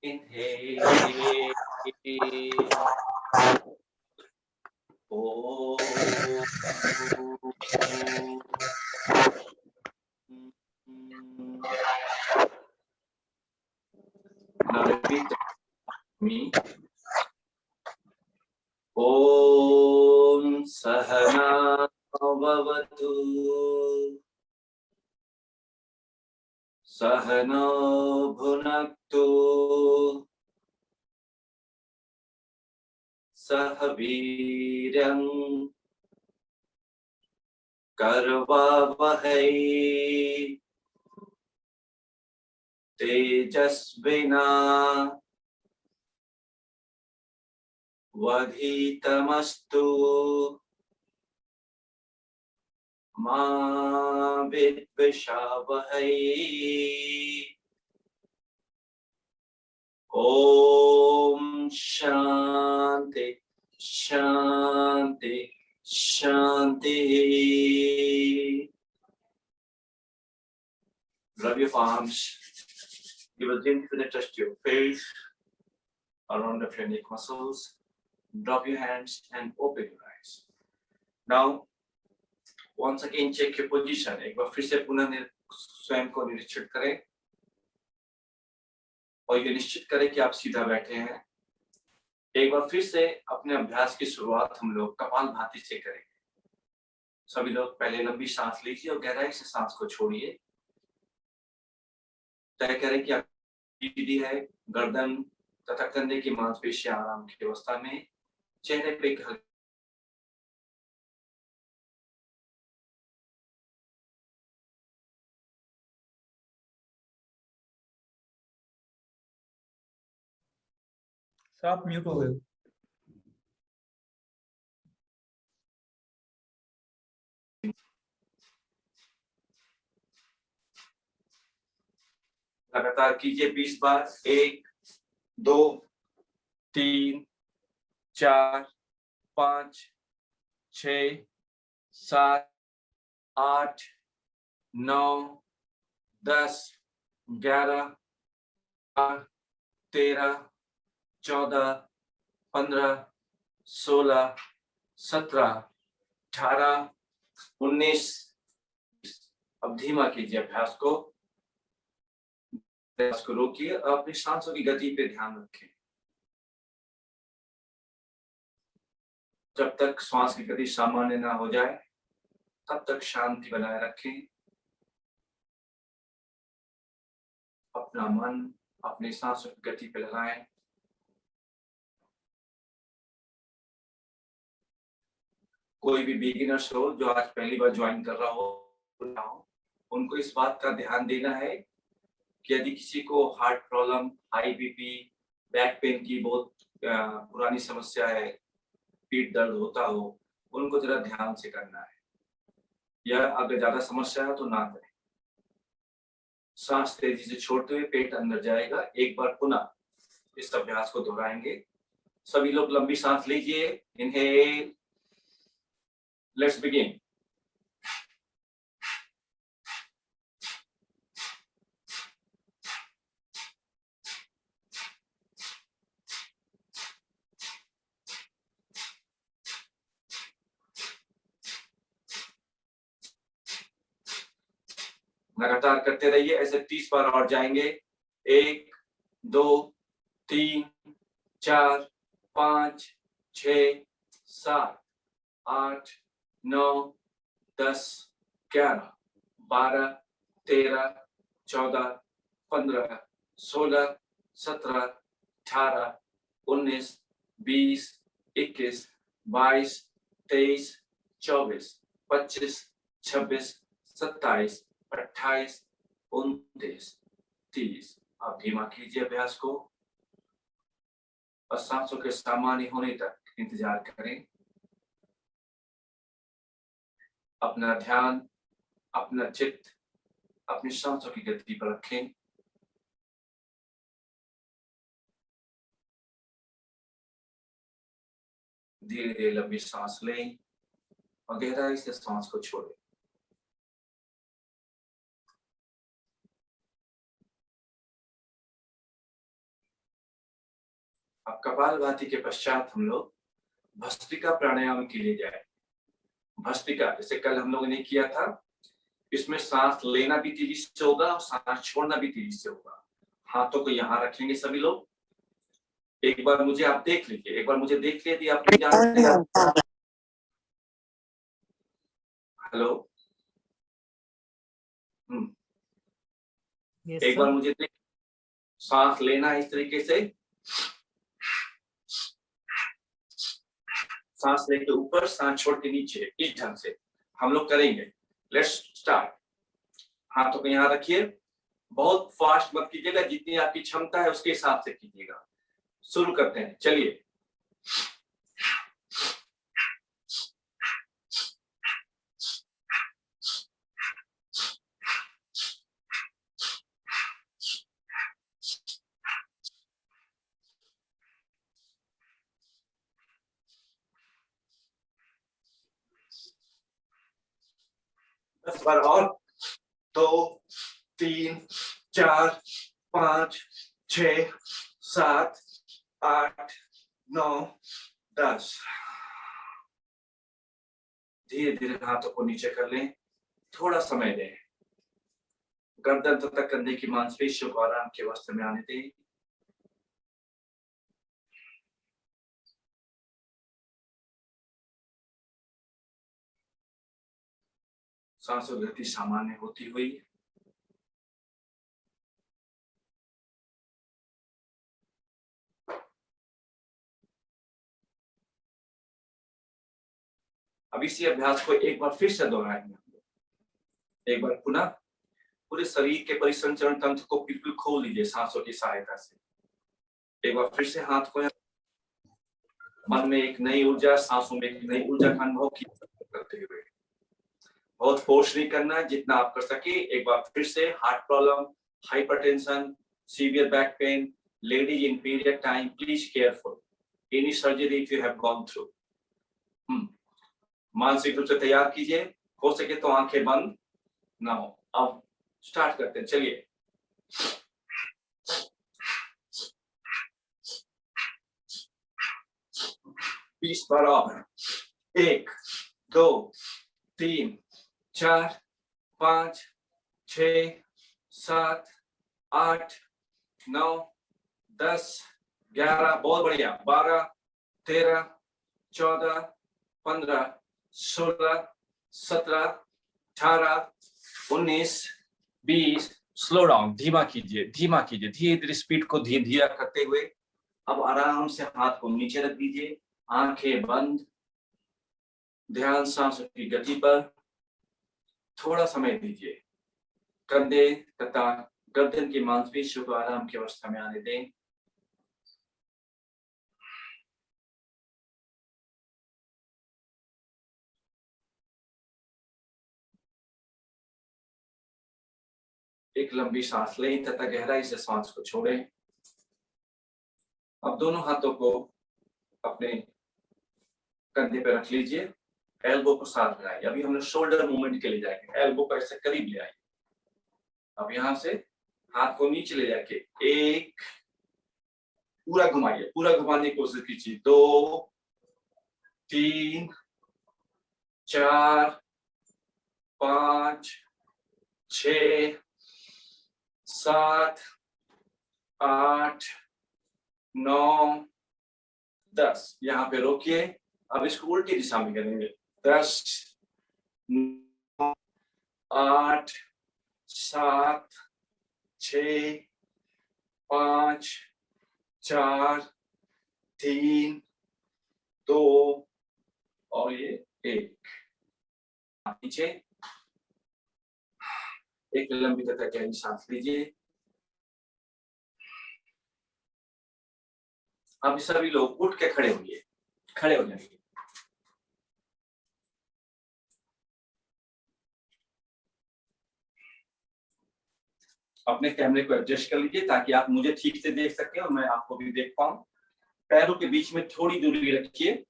Inhale. Oh. Now repeat me. Om Sahana Bhavatu Sahano Bhunaktu Sahaviryam Karvavahai Tejasvina Vadhitamastu Ma Vidvishavahai. Om Shanti Shanti Shanti. Rub your palms. Give a gentle touch to your face, around of your neck muscles. Drop your hands and open your eyes. Now, once again check your position. एक बार फिर से पुनः स्वयं को निरीक्षित करें और ये निश्चित करें कि आप सीधा बैठे हैं। एक बार फिर से अपने अभ्यास की शुरुआत हम लोग कपालभाति से करेंगे। सभी लोग पहले लंबी सांस लीजिए और गहराई से सांस को छोड़िए। तय करें कि सीधी है, गर्दन तथा कंधे की मांसपेशियां आराम की अवस्था में, चेहरे पे आप म्यूट हो गए। लगातार कीजिए 20 बार। 1 2 3 4 5 6 7 8 9 10 11 13 14 15 16 17 18 19। अब धीमा कीजिए अभ्यास को रोकिए और अपनी सांसों की गति पे ध्यान रखें। जब तक श्वास की गति सामान्य ना हो जाए तब तक शांति बनाए रखें। अपना मन अपनी सांसों की गति पे लगाएं। कोई भी बिगिनर्स हो जो आज पहली बार ज्वाइन कर रहा हो, उनको इस बात का ध्यान देना है कि यदि किसी को heart problem, high BP, back pain की बहुत पुरानी समस्या है, पीठ दर्द होता हो, उनको जरा ध्यान से करना है। या अगर ज्यादा समस्या है तो ना करें। सांस तेजी से छोड़ते हुए पेट अंदर जाएगा। एक बार पुनः इस अभ्यास को दोहराएंगे। सभी लोग लंबी सांस लीजिए। Inhale, let's begin. लगातार करते रहिए, ऐसे 30 बार और जाएंगे। 1 2 3 4 5 6 7 8 9 10 11 12 13 14 15 16 17 18 19 20 21 22 23 24 25 26 27 28 29 30। आप धीमा कीजिए अभ्यास को और सांसों के सामान्य होने तक इंतजार करें। अपना ध्यान, अपना चित्त अपनी सांसों की गति पर रखें। धीरे धीरे लंबी सांस लें और गहराई से सांस को छोड़ें। अब कपालभाति के पश्चात हम लोग भस्त्रिका प्राणायाम के लिए जाए। भस्त्रिका जैसे कल हम लोगों ने किया था, इसमें सांस लेना भी तेजी से होगा और सांस छोड़ना भी तेजी से होगा। हाथों को यहाँ रखेंगे सभी लोग। एक बार मुझे आप देख लीजिए, एक बार मुझे देख लिए आप नहीं जानते हैं। हेलो, एक बार मुझे देख, सांस लेना है इस तरीके से, सांस लेके ऊपर, सांस छोड़ के नीचे, इस ढंग से हम लोग करेंगे। Let's start. हाथों को यहाँ रखिए, बहुत फास्ट मत कीजिएगा, जितनी आपकी क्षमता है उसके हिसाब से कीजिएगा। शुरू करते हैं, चलिए। दस बार और, 2 3 4 5 6 7 8 9 10। धीरे धीरे हाथों को नीचे कर लें, थोड़ा समय दें। गर्दन तथा कंधे की मांसपेशियों को आराम के अवस्था में आने दें। सांसों की गति सामान्य होती हुई अब इसी अभ्यास को एक बार फिर से दोहराएंगे। एक बार पुनः पूरे शरीर के परिसंचरण तंत्र को बिल्कुल खोल लीजिए सांसों की सहायता से। एक बार फिर से हाथ को, मन में एक नई ऊर्जा, सांसों में एक नई ऊर्जा का अनुभव करते हुए, बहुत फोर्स नहीं करना है, जितना आप कर सके। एक बार फिर से, heart problem, hypertension, severe back pain, ladies in period time, please careful, any surgery if you have gone through. मानसिक रूप से तैयार कीजिए, हो सके तो आंखें बंद ना हो। अब स्टार्ट करते हैं, चलिए। बीस बार और, 1 2 3 4 5 6 7 8 9 10 11, बहुत बढ़िया, 12 13 14 15 16 17 18 19 20। स्लो डाउन, धीमा कीजिए, धीमा कीजिए, धीरे धीरे स्पीड को धीरे धीरे करते हुए अब आराम से हाथ को नीचे रख दीजिए, आंखें बंद, ध्यान सांसों की गति पर। थोड़ा समय दीजिए, कंधे तथा गर्दन की मांसपेशियों को आराम की अवस्था में आने दें। एक लंबी सांस लें तथा गहराई से सांस को छोड़ें। अब दोनों हाथों को अपने कंधे पर रख लीजिए, एल्बो को साथ लगाइए। अभी हम लोग शोल्डर मूवमेंट के लिए जाएंगे, एल्बो को ऐसे करीब ले आइए। अब यहां से हाथ को नीचे ले जाके एक पूरा घुमाइए, पूरा घुमाने की कोशिश कीजिए। 2 3 4 5 6 7 8 9 10। यहाँ पे रोकिए। अब इसको उल्टी दिशा में करेंगे। 10 9 8 7 6 5 4 3 2 और ये 1। नीचे एक लंबी तथा गहरी सांस लीजिए। अब सभी लोग उठ के खड़े होइए, खड़े हो जाइए। अपने कैमरे को एडजस्ट कर लीजिए ताकि आप मुझे ठीक से देख सकें और मैं आपको भी देख पाऊं। पैरों के बीच में थोड़ी दूरी रखिए।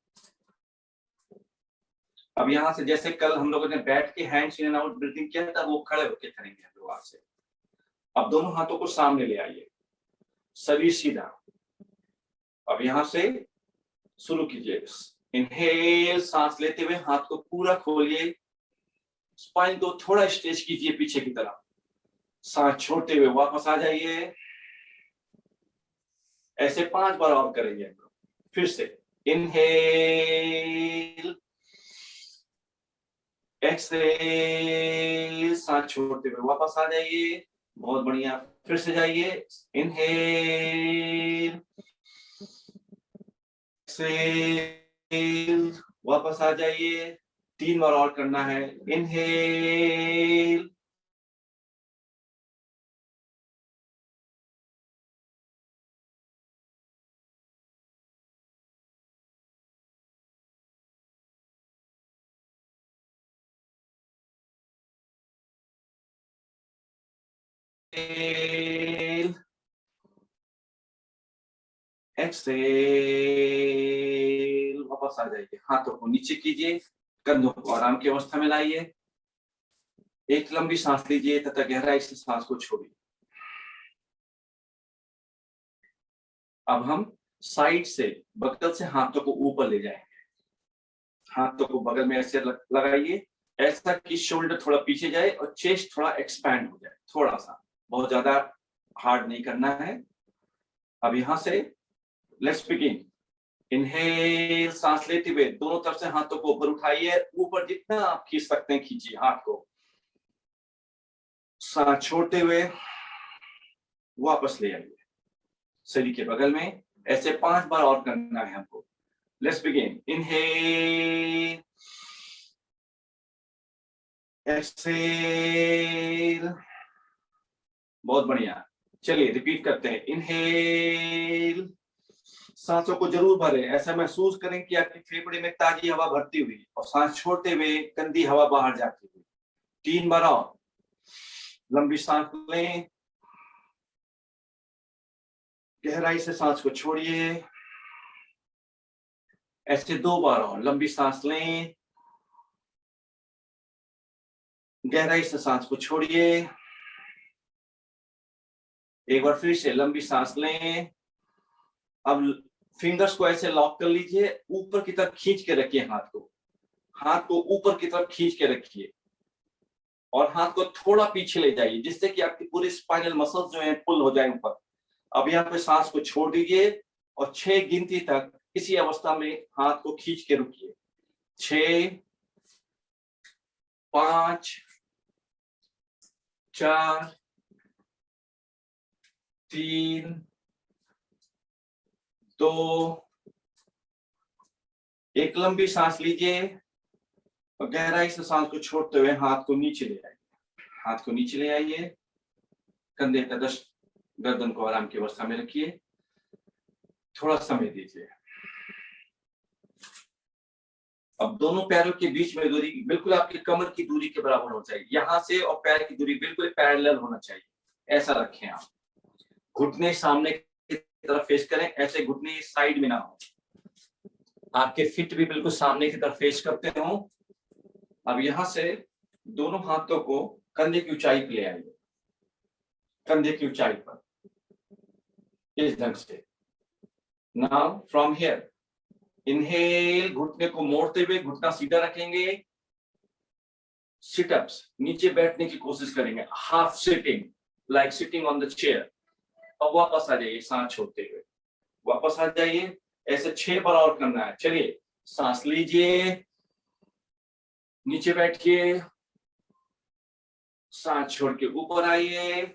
अब यहां से जैसे कल हम लोगों ने बैठ के hands in and out breathing किया था, वो खड़े होकर करेंगे शुरुआत से। अब दोनों हाथों को सामने ले आइए, शरीर सीधा, अब यहां से शुरू कीजिए। इनहेल, सांस लेते हुए हाथ को पूरा खोलिए, स्पाइन को थोड़ा स्ट्रेच कीजिए पीछे की तरफ। सांस छोड़ते हुए वापस आ जाइए। ऐसे 5 बार और करेंगे। फिर से इनहेल, एक्सहेल, सांस छोड़ते हुए वापस आ जाइए। बहुत बढ़िया, फिर से जाइए। इनहेल, एक्सहेल, वापस आ जाइए। 3 बार और करना है। इनहेल, एक्सहेल, वापस आ जाइए। हाथों को नीचे कीजिए, कंधों को आराम की अवस्था में लाइए। एक लंबी सांस लीजिए तथा गहराई से सांस को छोड़िए। अब हम साइड से, बगल से हाथों को ऊपर ले जाएंगे। हाथों को बगल में ऐसे लगाइए, ऐसा कि शोल्डर थोड़ा पीछे जाए और चेस्ट थोड़ा एक्सपैंड हो जाए, थोड़ा सा, बहुत ज्यादा हार्ड नहीं करना है। अब यहां से लेट्स बिगिन। इनहेल, सांस लेते हुए दोनों तरफ से हाथों को ऊपर उठाइए, ऊपर जितना आप खींच सकते हैं खींचिए हाथ को। सांस छोड़ते हुए वापस ले आइए शरीर के बगल में। ऐसे 5 बार और करना है हमको। Let's begin. इनहेल, एक्सहेल, बहुत बढ़िया। चलिए रिपीट करते हैं। इनहेल, सांसों को जरूर भरें, ऐसा महसूस करें कि आपके फेफड़े में ताजी हवा भरती हुई, और सांस छोड़ते हुए गंदी हवा बाहर जाती हुई। 3 बार और लंबी सांस लें, गहराई से सांस को छोड़िए। ऐसे 2 बार और लंबी सांस लें, गहराई से सांस को छोड़िए। एक बार फिर से लंबी सांस लें। अब फिंगर्स को ऐसे लॉक कर लीजिए, ऊपर की तरफ खींच के रखिए हाथ को। हाथ को ऊपर की तरफ खींच के रखिए और हाथ को थोड़ा पीछे ले जाइए, जिससे कि आपकी पूरी स्पाइनल मसल्स जो है पुल हो जाए ऊपर। अब यहाँ पे सांस को छोड़ दीजिए और 6 गिनती तक इसी अवस्था में हाथ को खींच के रुकिए। 6, 5, 4, 3, 2, एक लंबी सांस लीजिए और गहराई से सांस को छोड़ते हुए हाथ को नीचे ले आइए। हाथ को नीचे ले आइए, कंधे का गर्दन को आराम की अवस्था में रखिए। थोड़ा समय दीजिए। अब दोनों पैरों के बीच में दूरी बिल्कुल आपकी कमर की दूरी के बराबर होना चाहिए। यहां से और पैर की दूरी बिल्कुल पैरेलल होना चाहिए, ऐसा रखें आप। घुटने सामने की तरफ फेस करें, ऐसे घुटने साइड में ना हो। आपके फिट भी बिल्कुल सामने की तरफ फेस करते हो। अब यहां से दोनों हाथों को कंधे की ऊंचाई पे ले आइए, कंधे की ऊंचाई पर, इस ढंग से। नाउ फ्रॉम हियर इनहेल, घुटने को मोड़ते हुए घुटना सीधा रखेंगे। सिटअप्स, नीचे बैठने की कोशिश करेंगे, half sitting, like sitting on the chair. अब वापस आ जाइए सांस छोड़ते हुए, वापस आ जाइए। ऐसे 6 बार और करना है। चलिए, सांस लीजिए, नीचे बैठिए, सांस छोड़ के ऊपर आइए।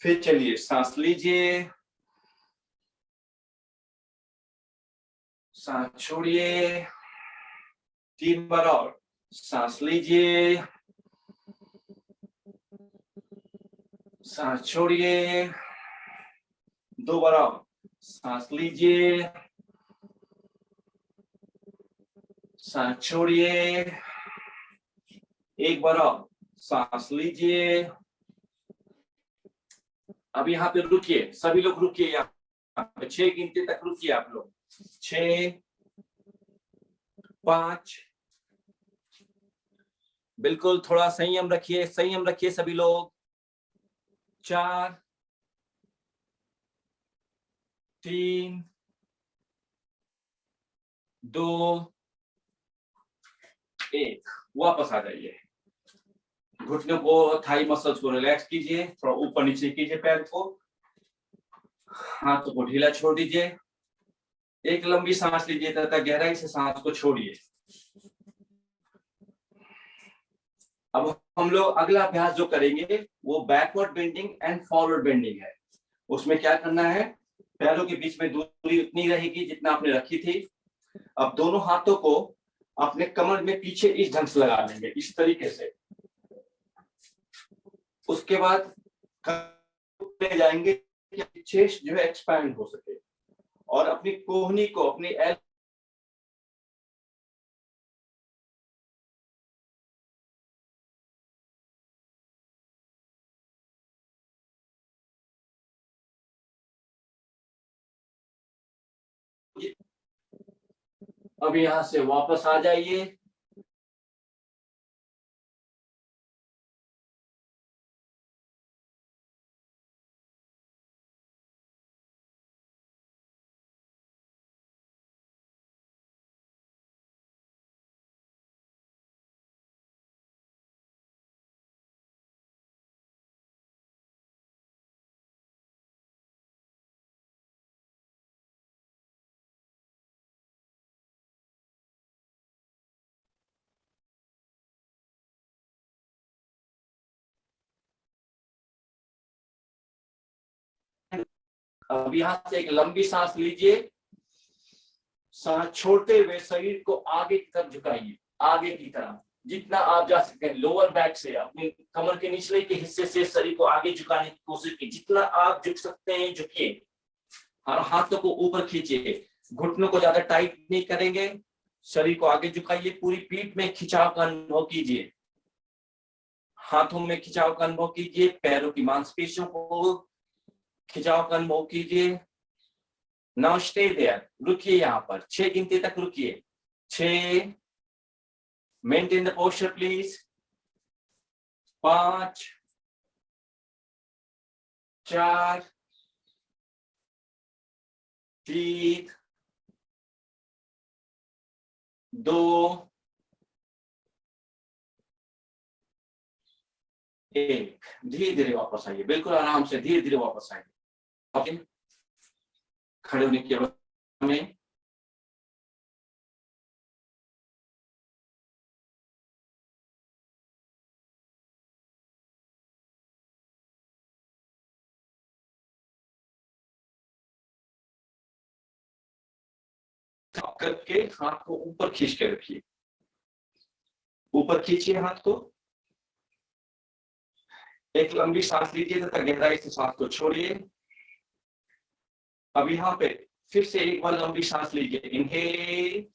फिर चलिए, सांस लीजिए, सांस छोड़िए। 3 बार और, सांस लीजिए, सांस छोड़िए। 2 बार और, सांस लीजिए, सांस छोड़िए। 1 बार और, सांस लीजिए। अब यहाँ पे रुकिए, सभी लोग रुकिए। यहाँ पे 6 गिनती तक रुकिए आप लोग। 6, 5, बिल्कुल थोड़ा संयम रखिए, संयम रखिए सभी लोग। 4, 3 2 1 वापस आ जाइए। घुटनों को, थाई मसल्स को रिलैक्स कीजिए, थोड़ा ऊपर नीचे कीजिए पैर को, हाथों को ढीला छोड़ दीजिए। एक लंबी सांस लीजिए तथा गहराई से सांस को छोड़िए। अब हम लोग अगला अभ्यास जो करेंगे वो backward bending and forward bending है। उसमें क्या करना है, पैरों के बीच में दूरी उतनी रहेगी जितना आपने रखी थी। अब दोनों हाथों को अपने कमर में पीछे इस ढंग से लगा लेंगे, इस तरीके से। उसके बाद ले जाएंगे कि चेस्ट जो है एक्सपैंड हो सके, और अपनी कोहनी को अपनी अब यहां से वापस आ जाइए। अब यहां से एक लंबी सांस लीजिए, सांस छोड़ते हुए शरीर को आगे की तरफ झुकाइए, आगे की तरफ जितना आप जा सकते हैं। लोअर बैक से, अपने कमर के निचले के हिस्से से शरीर को आगे झुकाने की कोशिश कीजिए, जितना आप झुक सकते हैं झुकिए। और हाथों को ऊपर खींचिए, घुटनों को ज्यादा टाइट नहीं करेंगे, शरीर को आगे झुकाइए, पूरी पीठ में खिंचाव का अनुभव कीजिए, हाथों में खिंचाव का अनुभव कीजिए, पैरों की मांसपेशियों को खिंचाव का अनुभव कीजिए। नाउ स्टे देयर, रुकिए यहां पर, 6 गिनती तक रुकिए। 6, मेंटेन द पोस्चर प्लीज। 5 4 3 2 1। धीरे धीरे वापस आइए, बिल्कुल आराम से धीरे धीरे वापस आइए। ओके, खड़े होने की अवस्था में करके हाथ को ऊपर खींच के रखिए, ऊपर खींचिए हाथ को। एक लंबी सांस लीजिए तथा गहराई से सांस को छोड़िए। अब यहाँ पे फिर से एक बार लंबी सांस लीजिए, इनहेल,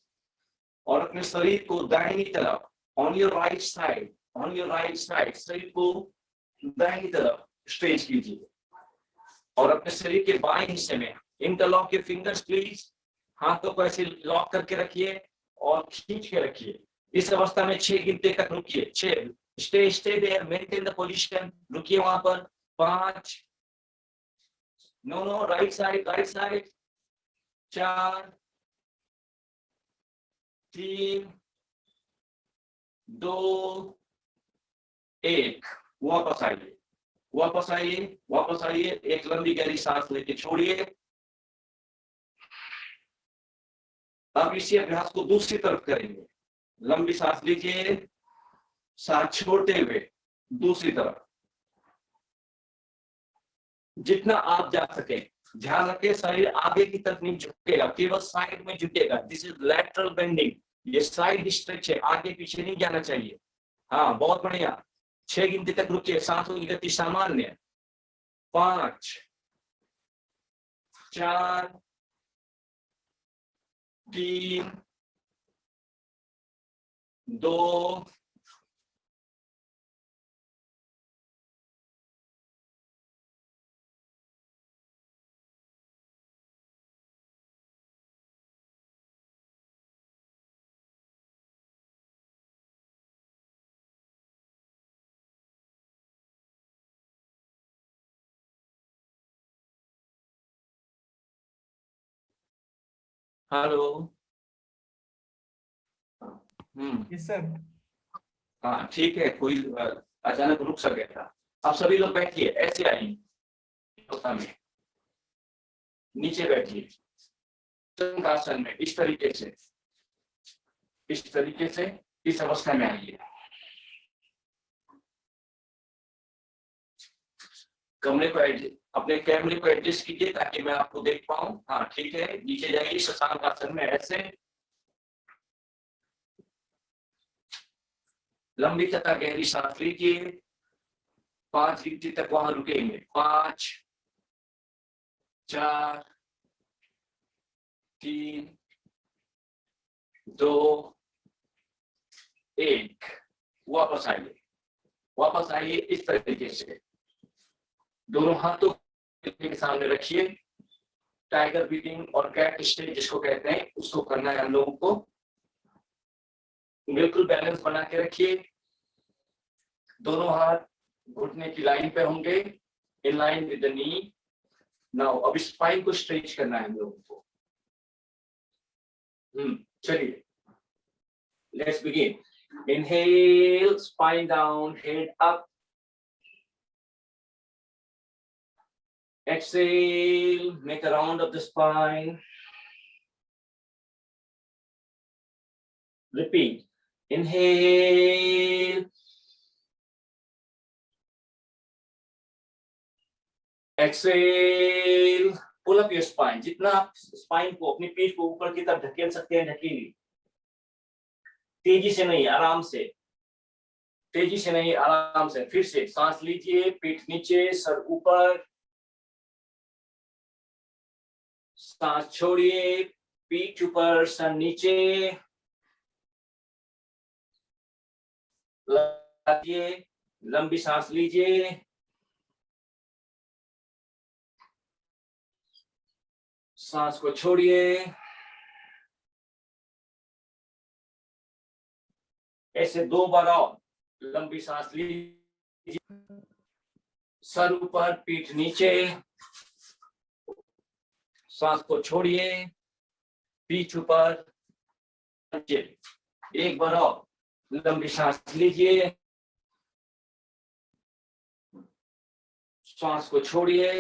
और अपने शरीर को दाहिनी तरफ, on your right side, on your right side, शरीर को दाहिनी तरफ स्ट्रेच कीजिए, और अपने शरीर के बाएं हिस्से में इंटरलॉक योर फिंगर्स प्लीज। हाथों को ऐसे लॉक करके रखिए और खींच के रखिए। इस अवस्था में 6 गिनती तक रुकिए। 6, stay there, maintain the position, रुकिए वहां पर। 5, no no, right side, right side. 4 3 2 1। वापस आइए, वापस आइए, वापस आइए। एक लंबी गहरी सांस लेके छोड़िए। अब इसी अभ्यास को दूसरी तरफ करेंगे। लंबी सांस लीजिए, सांस छोड़ते हुए दूसरी तरफ जितना आप जा सके। ध्यान रखें, शरीर आगे की तरफ नहीं झुकेगा, केवल साइड में झुकेगा। दिस इज लैटरल बेंडिंग, ये साइड स्ट्रेच है, आगे पीछे नहीं जाना चाहिए। हाँ, बहुत बढ़िया। 6 गिनती तक रुकिए, सांसों की गति सामान्य। 5 4 3 2 हेलो। Yes sir. हाँ ठीक है, कोई अचानक रुक सा गया था। आप सभी लोग बैठिए, ऐसे आइए में, नीचे बैठिए आसन में, इस तरीके से, इस अवस्था में आइए। कमरे को अपने कैमरे को एडजस्ट कीजिए ताकि मैं आपको देख पाऊं। हाँ ठीक है, नीचे जाइए शशांक आसन में, ऐसे लंबी तथा गहरी सांस लीजिए। 5 गिनती तक वहां रुकेंगे। 5, 4, 3, 2, 1। वापस आइए इस तरीके से, दोनों हाथों के सामने रखिए। टाइगर ब्रीथिंग और कैट स्टेज जिसको कहते हैं, उसको करना है हम लोगों को। बिल्कुल बैलेंस बना के रखिए। दोनों हाथ घुटने की लाइन पे होंगे, in line with the knee. Now अब स्पाइन को स्ट्रेच करना है हम लोगों को। चलिए, let's begin. Inhale, spine down, head up. Exhale, make a round of the spine. Repeat. Inhale. Exhale. Pull up your spine. जितना आप स्पाइन को, अपनी पीठ को ऊपर की तरफ धकेल सकते हैं धकेलिए। तेजी से नहीं, आराम से। तेजी से नहीं, आराम से। फिर से सांस लीजिए, पीठ नीचे, सर ऊपर। सांस छोड़िए, पीठ ऊपर, सर नीचे। लंबी सांस लीजिए। सांस को छोड़िए। ऐसे 2 बार और लंबी सांस लीजिए। सर ऊपर, पीठ नीचे। सांस को छोड़िए, पीठ ऊपर, नीचे। एक बार और लंबी सांस लीजिए। सांस को छोड़िए।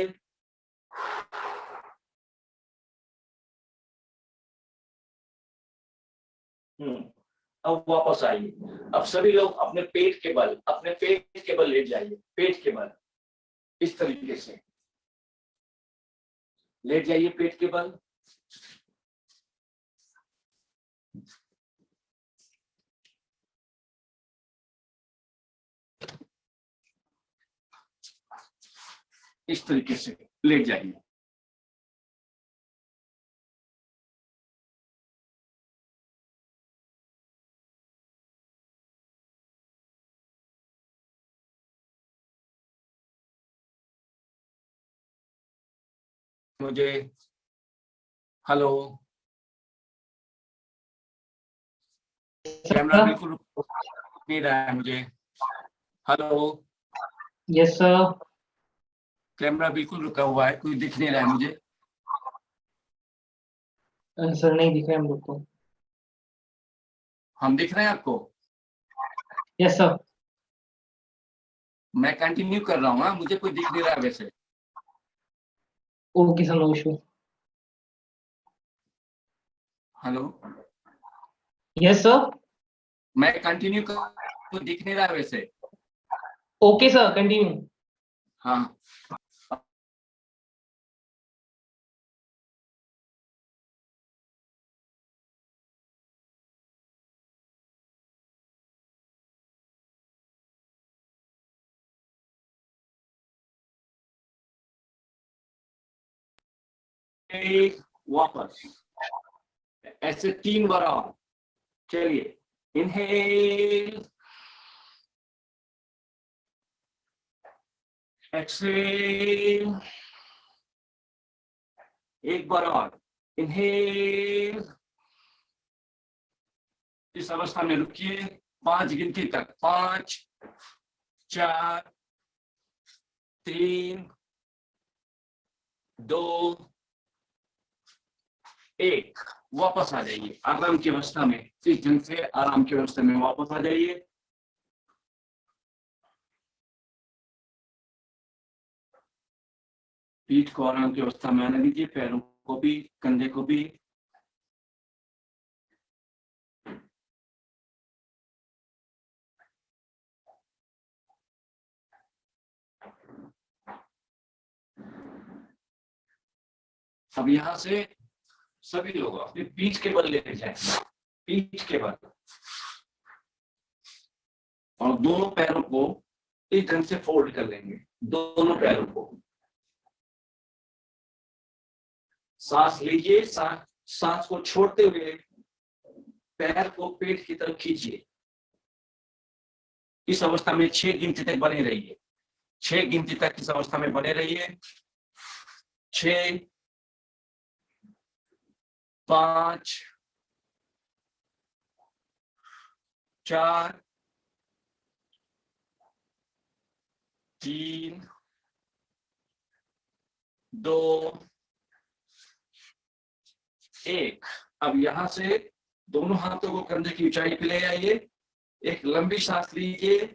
अब वापस आइए। अब सभी लोग अपने पेट के बल लेट जाइए। पेट के बल इस तरीके से लेट जाइए, पेट के बल। इस तरीके से लेट जाइए। मुझे हेलो, कैमरा बिल्कुल नहीं रहा है मुझे। Hello, yes sir. कैमरा बिल्कुल रुका हुआ है, कोई दिख नहीं रहा है मुझे। सर नहीं दिख रहा है हम लोग को। हम दिख रहे हैं आपको? Yes sir. मैं कंटिन्यू कर रहा हूँ। मुझे कोई दिख नहीं रहा है वैसे। Okay sir, no issue. Hello, yes sir. मैं कंटिन्यू कर, कोई दिख नहीं रहा है वैसे। Okay sir, continue. हाँ, वापस ऐसे 3 बार और। चलिए, इनहेल, एक्सहेल। एक बार और, इनहेल। इस अवस्था में रुकिए 5 गिनती तक। 5, 4, 3, 2, 1। वापस आ जाइए आराम की अवस्था में, इस ढंग से आराम की अवस्था में वापस आ जाइए। पीठ को आराम की अवस्था में आने दीजिए, पैरों को भी, कंधे को भी। अब यहाँ से सभी लोग अपनी पीठ के बल लेके जाए, पीठ के बल, और दोनों पैरों को इस ढंग से फोल्ड कर लेंगे, दोनों पैरों को। सांस लीजिए, सांस को छोड़ते हुए पैर को पेट की तरफ खींचिए। इस अवस्था में 6 गिनती तक बने रहिए, 6 गिनती तक इस अवस्था में बने रहिए। 6, 5, 4, 3, 2, 1। अब यहां से दोनों हाथों को कंधे की ऊंचाई पे ले आइए, एक लंबी सांस लीजिए,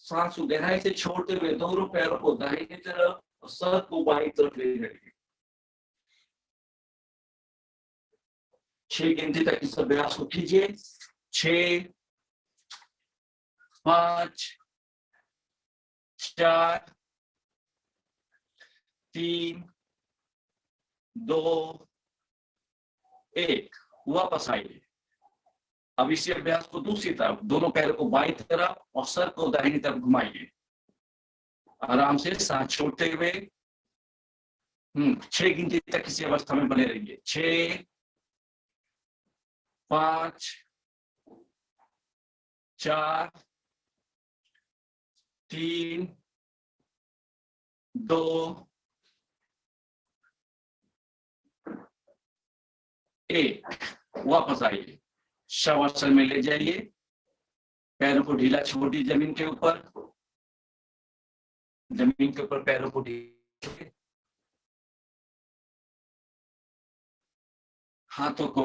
सांस को गहराई से छोड़ते हुए दोनों पैरों को दाहिनी तरफ और सर को बाईं तरफ ले जाइए। 6 गिनती तक इस अभ्यास को कीजिए। 6, 5, 4, 3, 2, 1। वापस आइए। अब इसी अभ्यास को दूसरी तरफ, दोनों पैरों को बाईं तरफ और सर को दाहिनी तरफ घुमाइए, आराम से सांस छोड़ते हुए। 6 गिनती तक इसी अवस्था में बने रहिए। 6, 5, 4, 3, 2, 1। वापस आइए, शवासन में ले जाइए, पैरों को ढीला छोड़ दीजिए जमीन के ऊपर, जमीन के ऊपर पैरों को ढीला, हाथों को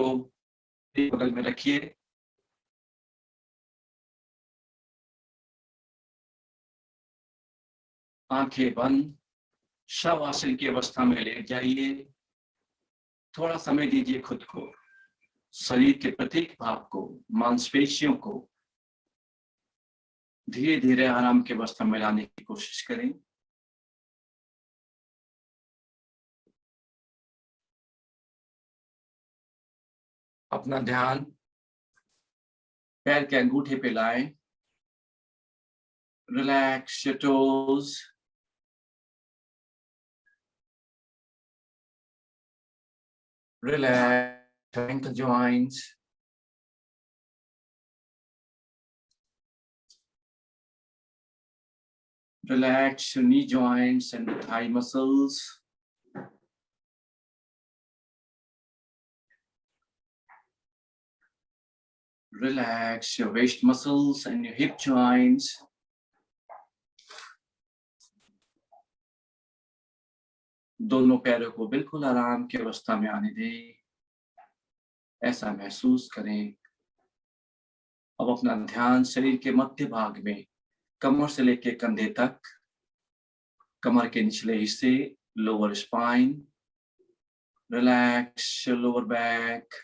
बगल में रखिए। आंखें बंद, शवासन की अवस्था में लेट जाइए। थोड़ा समय दीजिए खुद को, शरीर के प्रत्येक भाग को, मांसपेशियों को धीरे धीरे आराम की अवस्था में लाने की कोशिश करें। अपना ध्यान पैर के अंगूठे पे लाएं। Relax your toes, relax your ankle joints, relax your knee joints and the thigh muscles. Relax your waist muscles and your hip joints. दोनों पैरों को बिल्कुल आराम की अवस्था में आने दें, ऐसा महसूस करें। अब अपना ध्यान शरीर के मध्य भाग में, कमर से लेकर कंधे तक, कमर के निचले हिस्से, lower spine, relax your lower back,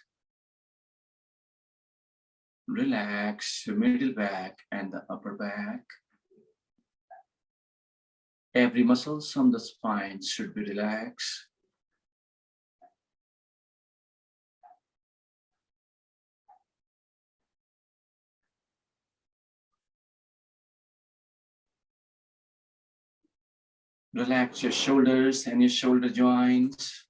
relax your middle back and the upper back. Every muscle on the spine should be relaxed. Relax your shoulders and your shoulder joints.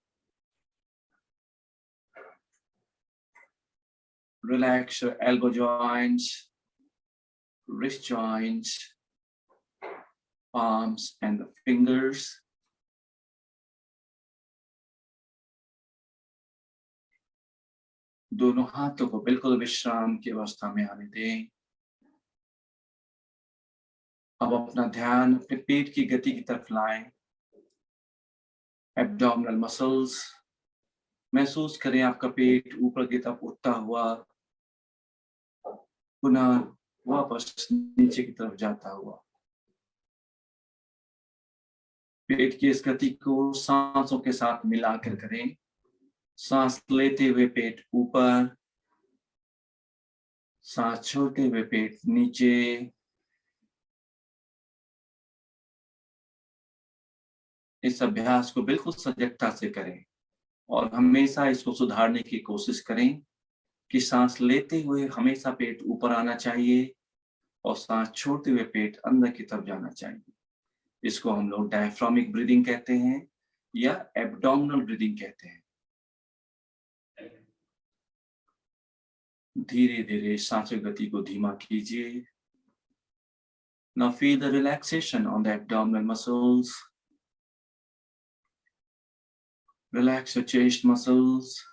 Relax your elbow joints, wrist joints, palms and the fingers. दोनों हाथों को बिल्कुल विश्राम की अवस्था में आने दें। अब अपना ध्यान अपने पेट की गति की तरफ लाएं। Abdominal muscles, महसूस करें आपका पेट ऊपर की तरफ उठता हुआ, पुनः वापस नीचे की तरफ जाता हुआ। पेट की इस गति को सांसों के साथ मिलाकर करें। सांस लेते हुए पेट ऊपर, सांस छोड़ते हुए पेट नीचे। इस अभ्यास को बिल्कुल सजगता से करें और हमेशा इसको सुधारने की कोशिश करें कि सांस लेते हुए हमेशा पेट ऊपर आना चाहिए और सांस छोड़ते हुए पेट अंदर की तरफ जाना चाहिए। इसको हम लोग डायफ्रामिक ब्रीदिंग कहते हैं या एब्डोमिनल ब्रीदिंग कहते हैं। धीरे धीरे सांसों की गति को धीमा कीजिए। Now feel the relaxation on the abdominal muscles. Relax your chest muscles.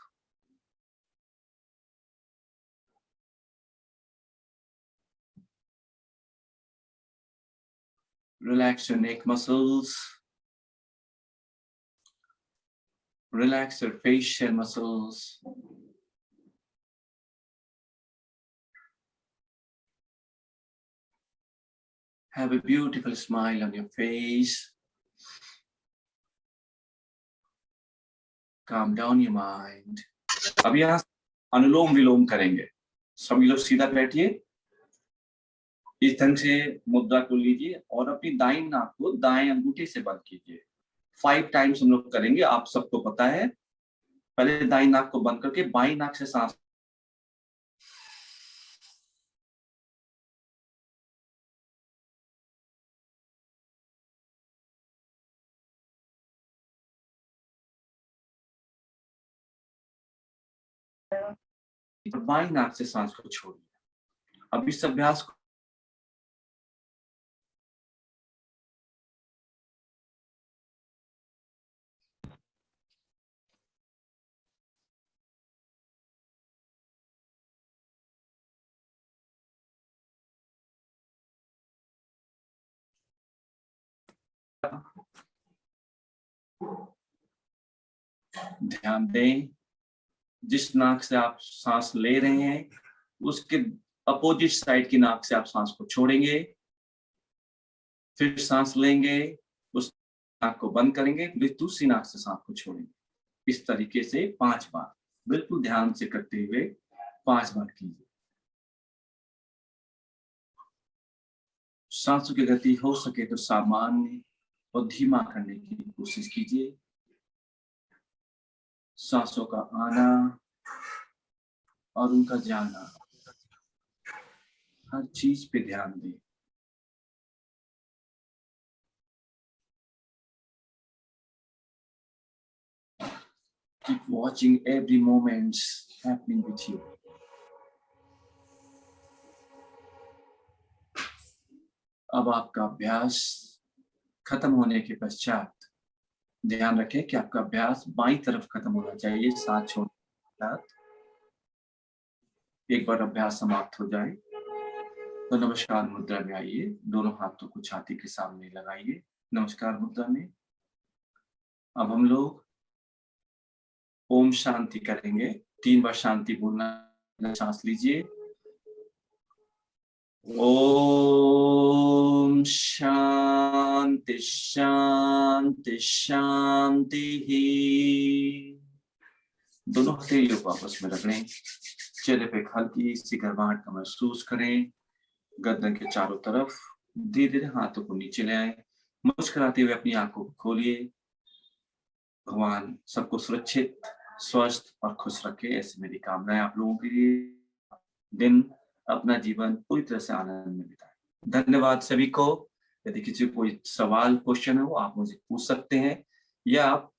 Relax your neck muscles. Relax your facial muscles. Have a beautiful smile on your face. Calm down your mind. अब यहाँ अनुलोम विलोम करेंगे। सभी लोग सीधा बैठिए, इस ढंग से मुद्रा को लीजिए और अपनी दाईं नाक को दाएं अंगूठे से बंद कीजिए। 5 टाइम्स हम लोग करेंगे, आप सबको पता है। पहले दाईं नाक को बंद करके बाईं नाक से सांस बाईं नाक से सांस को छोड़िए। अब इस अभ्यास को ध्यान दें, जिस नाक से आप सांस ले रहे हैं उसके अपोजिट साइड की नाक से आप सांस को छोड़ेंगे, फिर सांस लेंगे, उस नाक को बंद करेंगे, फिर दूसरी नाक से सांस को छोड़ेंगे। इस तरीके से 5 बार बिल्कुल ध्यान से करते हुए 5 बार कीजिए। सांसों की गति हो सके तो सामान्य और धीमा करने की कोशिश कीजिए। सांसों का आना और उनका जाना, हर चीज पे ध्यान दें। Keep watching every moment happening with you. अब आपका अभ्यास खत्म होने के पश्चात ध्यान रखें कि आपका अभ्यास बाईं तरफ खत्म होना चाहिए। सांस छोड़ने के बाद एक बार अभ्यास समाप्त हो जाए तो नमस्कार मुद्रा में आइए, दोनों हाथों को छाती के सामने लगाइए नमस्कार मुद्रा में। अब हम लोग ओम शांति करेंगे। 3 बार शांति बोलना, सांस लीजिए। ओम शांति शांति शांति ही। दोनों हथेलियों को आपस में रगड़ें। चेहरे पे हल्की सी गर्माहट का महसूस करें। गर्दन के चारों तरफ धीरे धीरे हाथों को नीचे ले आए। मुस्कुराते हुए अपनी आंखों को खोलिए। भगवान सबको सुरक्षित, स्वस्थ और खुश रखे, ऐसी मेरी कामनाएं आप लोगों के लिए। दिन अपना जीवन पूरी तरह से आनंद में बिताएं। धन्यवाद सभी को। यदि किसी को कोई सवाल क्वेश्चन हो आप मुझे पूछ सकते हैं या आप